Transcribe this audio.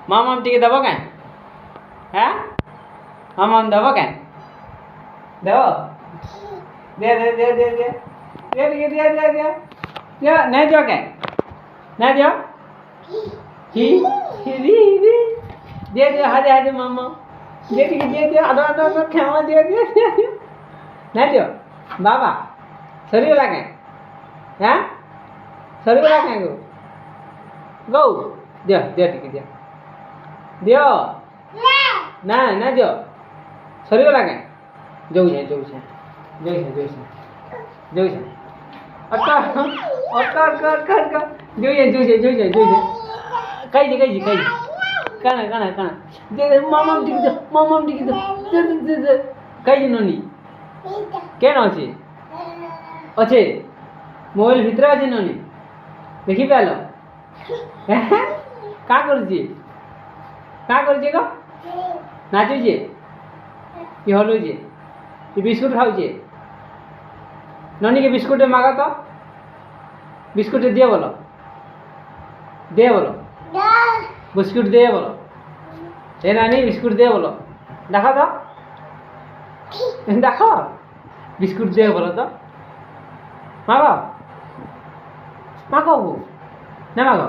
মামাম টিকে দেব কেন? হ্যাঁ মামাম দেব কেন? দেব দে দে দে দে দে দে দে দে দে দে দে नहीं दियो क्या नहीं दियो ही री री दे दे हाजे हाजे मामा दे दे आदो आदो आदो खेवा दे नहीं दियो बाबा शरीर लगे हैं शरीर लगे गो दियो दियो ठीक दियो दियो ना ना दियो शरीर लगे जो है जो है जो है जो है जो है अक्का अक्का अक्का अक्का अक्का जो है जो है जो है जो है कई काना काना काना दे मामा टिक दे दे दे कई ननी केन अछि अच्छे मोबाइल भितर अछि ननी देखि पालो का करछि गो नाचुछि कि हलुछि कि बिस्कुट खाउछि ननी के बिस्कुट मागा तो बिस्कुट दिए बोलो बिस्कुट दे बोलो ए नानी बिस्कुट दे बोलो देखा तो देखो बिस्कुट दे बोलो तो मागो मागो ना मागो